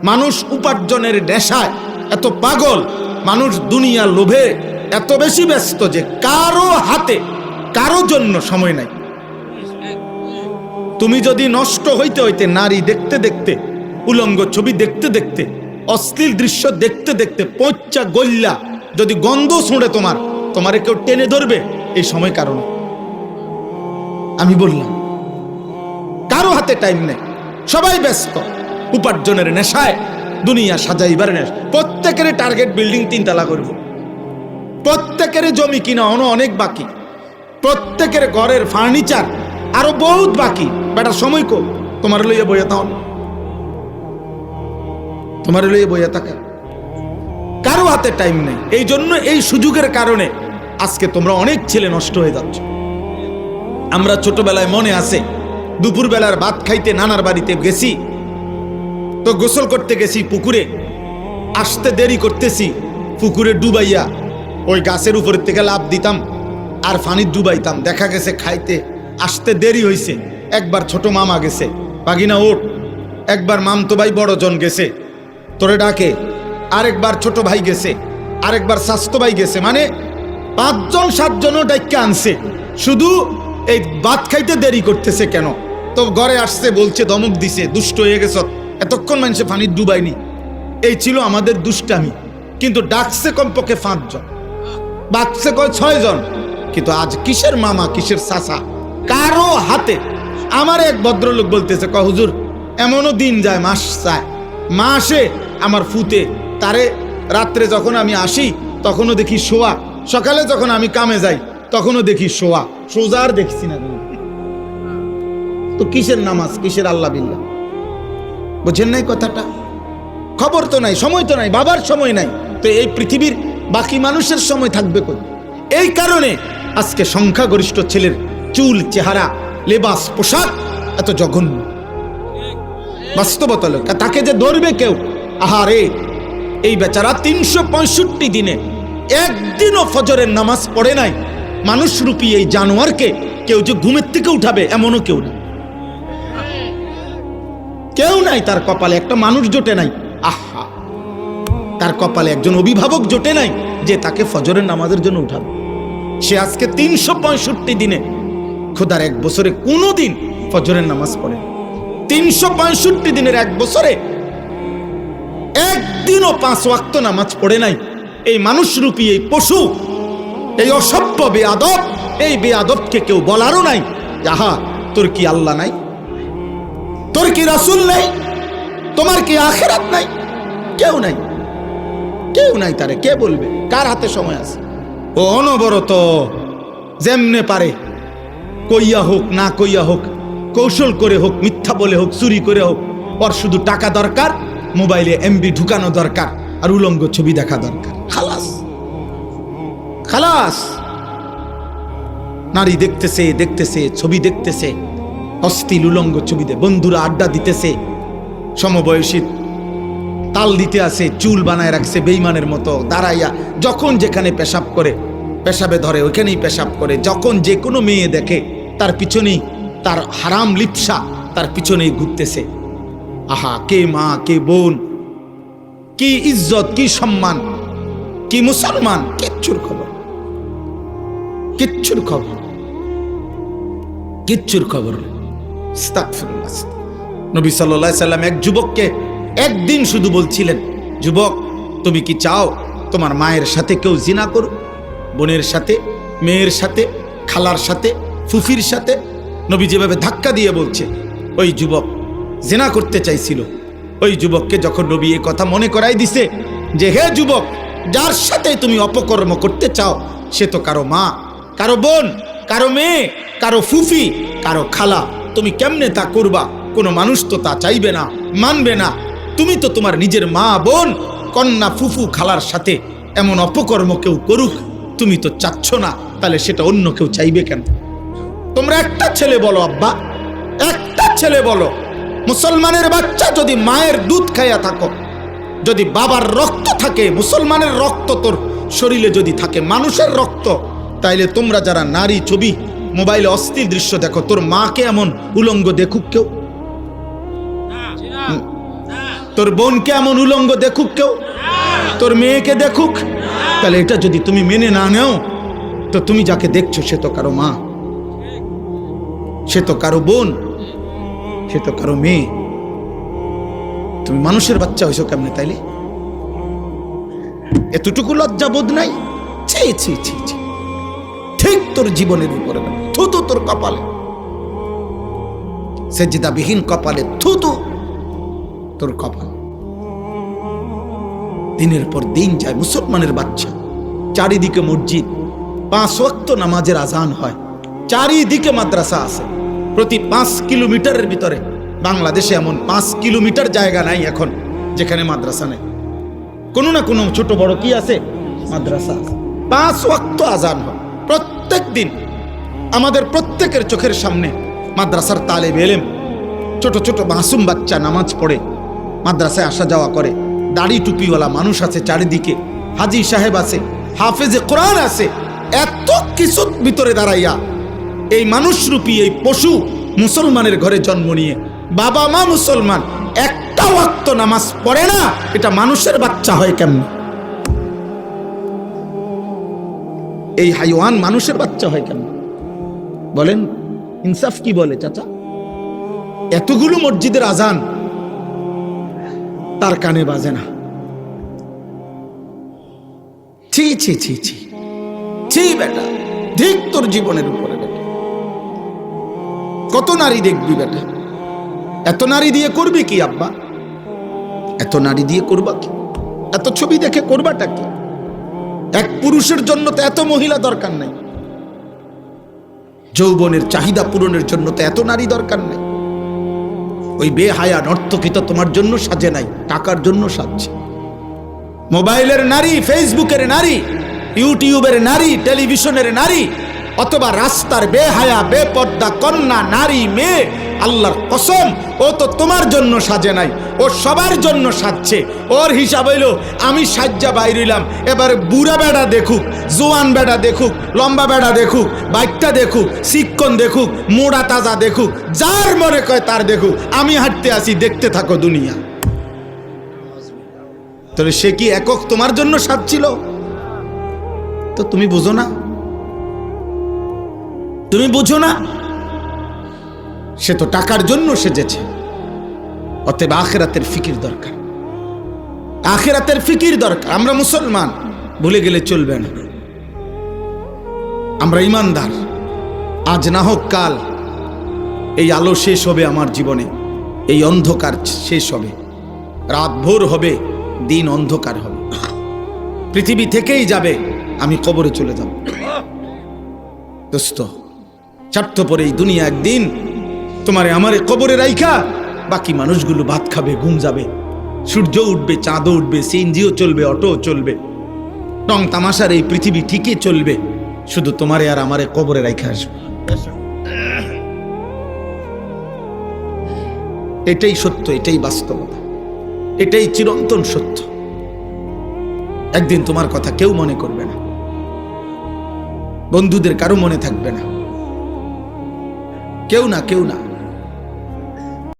মানুষ উপার্জনের নেশায় এত পাগল, মানুষ দুনিয়া লোভে এত বেশি ব্যস্ত যে কারো হাতে কারো জন্য সময় নাই। তুমি যদি নষ্ট হইতে হইতে নারী দেখতে দেখতে, উলঙ্গ ছবি দেখতে দেখতে, অশ্লীল দৃশ্য দেখতে দেখতে পচা গল্লা যদি গন্ধ শুঁড়ে তোমারে কেউ টেনে ধরবে, এই সময় কারণ আমি বললাম কারো হাতে টাইম নেই, সবাই ব্যস্ত উপার্জনের নেশায়, দুনিয়া সাজাইবার নেশা। প্রত্যেকের টার্গেট বিল্ডিং 3 তলা করব, প্রত্যেকের জমি কিনা অনেক বাকি, প্রত্যেকের ঘরের ফার্নিচার আরো বহুত বাকি। বেটা সময় কো তোমার লইয়া বইয়া তাও, তোমার লইয়া বইয়া থাকা, কারো হাতে টাইম নেই। এই জন্য এই সুযোগের কারণে আজকে তোমরা অনেক ছেলে নষ্ট হয়ে যাচ্ছ। আমরা ছোটবেলায় মনে আছে, দুপুর বেলার ভাত খাইতে নানার বাড়িতে গেছি, তো গোসল করতে গেছি পুকুরে, আসতে দেরি করতেছি, পুকুরে ডুবাইয়া ওই গাছের উপরের থেকে লাফ দিতাম আর পানি ডুবাইতাম। দেখা গেছে খাইতে আসতে দেরি হয়েছে, একবার ছোট মামা গেছে, বাগিনা ওঠ, একবার মামতো ভাই বড় জন গেছে তোরে ডাকে, আরেকবার ছোট ভাই গেছে, আরেকবার স্বাস্থ্য ভাই গেছে, মানে 5 জন 7 জনও ডাইকে আনছে, শুধু এই ভাত খাইতে দেরি করতেছে কেন। তো ঘরে আসছে বলছে, ধমক দিছে, দুষ্ট হয়ে গেছ, এতক্ষণ মানুষে পানি ডুবাইনি। এই ছিল আমাদের দুষ্টামি। কিন্তু ডাকছে কমপক্ষে 5 জন, বাকছে কয় 6 জন। কিন্তু আজ কিসের মামা কিসের চাচা, কারো হাতে। আমার এক ভদ্রলোক বলতেছে, কয় হুজুর এমনও দিন যায় মাস চায়, মাসে আমার ফুতে তারে রাত্রে যখন আমি আসি তখনও দেখি শোয়া, সকালে যখন আমি কামে যাই তখনও দেখি শোয়া, সোজা আর দেখছি না। তো কিসের নামাজ, কিসের আল্লাহ বিল্লাহ, বুঝেন নাই কথাটা? খবর তো নাই, সময় তো নাই, বাবার সময় নাই, তো এই পৃথিবীর বাকি মানুষের সময় থাকবে কই? এই কারণে আজকে সংখ্যাগরিষ্ঠ ছেলের চুল, চেহারা, লেবাস, পোশাক এত জঘন্য। বাস্তবতা লোক, তাকে যে ধরবে কেউ, আহারে এই বেচারা 365 দিনে একদিনও ফজরের নামাজ পড়ে নাই। মানুষ রূপী এই জানোয়ারকে কেউ যে ঘুমের থেকে উঠাবে এমনও কেউ নাই, কেউ নাই। তার কপালে একটা মানুষ জোটে নাই, আহা, তার কপালে একজন অভিভাবক জোটে নাই যে তাকে ফজরের নামাজের জন্য উঠাবে। সে আজকে 365 দিনে, খোদার 1 বছরে কোনো দিন ফজরের নামাজ পড়ে। 365 দিনের 1 বছরে একদিনও 5 ওয়াক্ত নামাজ পড়ে নাই। এই মানুষরূপী এই পশু, এই অসভ্য বেয়াদব, এই বেয়াদবকে কেউ বলারও নাই, আহা তোর কি আল্লাহ নাই, তোর কি রাসূল নাই, তোমার কি আখিরাত নাই? কেউ নাই, কেউ নাই। তারে কে বলবে? কার হাতে সময় আছে? ও অনবরত যেমনে পারে, কইয়া হোক না কইয়া হোক, কৌশল করে হোক, মিথ্যা বলে হোক, চুরি করে হোক, ওর শুধু টাকা দরকার, মোবাইলে এমবি ঢুকানো দরকার, আর উলঙ্গ ছবি দেখা দরকার। খালাস খালাস। নারী দেখতেছে দেখতেছে, ছবি দেখতেছে, অশ্লীল উলঙ্গ ছবিতে বন্ধুরা আড্ডা দিতেছে, সমবয়সী তাল দিতে আছে, চুল বানায় রাখছে বেঈমানের মতো দাঁড়াইয়া, যখন যেখানে পেশাব করে, পেশাবে ধরে ওইখানেই পেশাব করে, যখন যে কোনো মেয়ে দেখে তার পিছনেই তার হারাম লিপসা, তার পিছনেই ঘুরতেছে। আহা, কে মা কে বোন, কি ইজ্জত, কি সম্মান, কি মুসলমান, কিচ্ছুর খবর, কিচ্ছুর খবর, কিচ্ছুর খবর। আস্তাগফিরুল্লাহ। নবী সাল্লাল্লাহু আলাইহি সাল্লাম এক যুবককে একদিন শুধু বলছিলেন, যুবক তুমি কি চাও তোমার মায়ের সাথে কেউ জিনা করুক? বোনের সাথে, মেয়ের সাথে, খালার সাথে, ফুফির সাথে? নবী যেভাবে ধাক্কা দিয়ে বলছে, ওই যুবক জিনা করতে চাইছিল। ওই যুবককে যখন নবী এই কথা মনে করাই দিছে যে হে যুবক, যার সাথে তুমি অপকর্ম করতে চাও সে তো কারো মা, কারো বোন, কারো মেয়ে, কারো ফুফি, কারো খালা, তুমি কেমনে তা করবা? কোনো মানুষ তো তা চাইবে না, মানবে না। তুমি তো তোমার নিজের মা, বোন, কন্যা, ফুফু, খালার সাথে এমন অপকর্ম কেউ করুক তুমি তো চাচ্ছ না, তাহলে সেটা অন্য কেউ চাইবে কেন? তোমরা একটা ছেলে বলো আব্বা, একটা ছেলে বলো, মুসলমানের বাচ্চা যদি মায়ের দুধ খাইয়া থাকো, যদি বাবার রক্ত থাকে, মুসলমানের রক্ত তোর শরীরে যদি থাকে, মানুষের রক্ত, তাইলে তোমরা যারা নারী ছবি, মোবাইলে অশ্লীল দৃশ্য দেখো, তোর মাকে এমন উলঙ্গ দেখুক কেউ? তোর বোনকে এমন উলঙ্গ দেখুক কেউ, তোর মেয়েকে দেখুক, তাহলে এটা যদি তুমি মেনে না নেও, তো তুমি যাকে দেখছো সে তো কারো মা, সে তো কারো বোন, সে তো কারো মেয়ে। তুমি মানুষের বাচ্চা হইছো কেমনে তাইলে? এতটুকু লজ্জা বোধ নাই? ছি ছি ছি ছি, ঠিক তোর জীবনের উপরে, থুতু তোর কপালে, সেজদাবিহীন কপালে থুতু তোর কপাল। দিনের পর দিন যায় মুসলমানের বাচ্চা, চারিদিকে মসজিদ, 5 ওয়াক্ত নামাজের আজান হয়, চারিদিকে মাদ্রাসা আছে, প্রতি 5 কিলোমিটারের ভিতরে। বাংলাদেশে এমন 5 কিলোমিটার জায়গা নাই এখন যেখানে মাদ্রাসা নেই, কোনো না কোনো ছোট বড় কি আছে, মাদ্রাসা আছে। 5 ওয়াক্ত আজান হয় প্রত্যেক দিন। আমাদের প্রত্যেকের চোখের সামনে মাদ্রাসার তালেব এলেম, ছোট ছোট মাসুম বাচ্চা নামাজ পড়ে মাদ্রাসায় আসা যাওয়া করে। দাড়ি টুপিওয়ালা মানুষ আছে চারিদিকে, হাজি সাহেব আছে, হাফেজে কোরআন আছে। এত কিছুর ভিতরে দাঁড়াইয়া এই মানুষরূপী এই পশু মুসলমানের ঘরে জন্ম নিয়ে বাবা মা মুসলমান, একটা ওয়াক্ত নামাজ পড়ে না, এটা মানুষের বাচ্চা হয় কেমন? এই হাইওয়ান মানুষের বাচ্চা হয় কেমন বলেন? ইনসাফ কি বলে চাচা? এতগুলো মসজিদের আজান তার কানে বাজে না। ছি ছি ছি ছি ছি বেটা, ধিক তোর জীবনের উপরে বেটা। কত নারী দেখবি বেটা? এত নারী দিয়ে করবি কি আব্বা? এত নারী দিয়ে করবা কি? এত ছবি দেখে করবাটা কি? এক পুরুষের জন্য তো এত মহিলা দরকার নাই, যৌবনের চাহিদা পূরণের জন্য তো এত নারী দরকার নাই। ওই বেহায়া নর্তকী তো তোমার জন্য সাজে নাই, টাকার জন্য সাজছে। মোবাইলের নারী, ফেসবুকের নারী, ইউটিউবের নারী, টেলিভিশনের নারী, অথবা রাস্তার বেহায়া বেপর্দা কন্যা নারী মেয়ে, আল্লাহর কসম ও তো তোমার জন্য সাজে নাই, ও সবার জন্য সাজছে। ওর হিসাব হইল আমি সাজ্জা বাইরিলাম, এবার বুড়া বেড়া দেখুক, জোয়ান বেড়া দেখুক, লম্বা বেড়া দেখুক, বাইকটা দেখুক, শিক্ষণ দেখুক, মোড়া তাজা দেখুক, যার মনে কয় তার দেখুক, আমি হাঁটতে আসি, দেখতে থাকো দুনিয়া। তাহলে সে কি একক তোমার জন্য সাজছিল? তো তুমি বুঝো না, তুমি বুঝো না, সে তো টাকার জন্য সেজেছে। অতএব আখিরাতের ফিকির দরকার, আখিরাতের ফিকির দরকার। আমরা মুসলমান, ভুলে গেলে চলবে না। আমরা ইমানদার, আজ না হোক কাল এই আলো শেষ হবে আমার জীবনে, এই অন্ধকার শেষ হবে, রাত ভোর হবে, দিন অন্ধকার হবে, পৃথিবী থেকেই যাবে, আমি কবরে চলে যাব। দোস্ত, স্বার্থপর এই দুনিয়া একদিন তোমারে আমারে কবরে রাইখা বাকি মানুষগুলো ভাত খাবে, ঘুম যাবে, সূর্য উঠবে, চাঁদও উঠবে, সিএনজিও চলবে, অটো চলবে, টং তামাশার এই পৃথিবী ঠিকই চলবে, শুধু তোমারে আর আমারে কবরে রাইখা আসবে। এটাই সত্য, এটাই বাস্তবতা, এটাই চিরন্তন সত্য। একদিন তোমার কথা কেউ মনে করবে না, বন্ধুদের কারো মনে থাকবে না, কেউ না, কেউ না।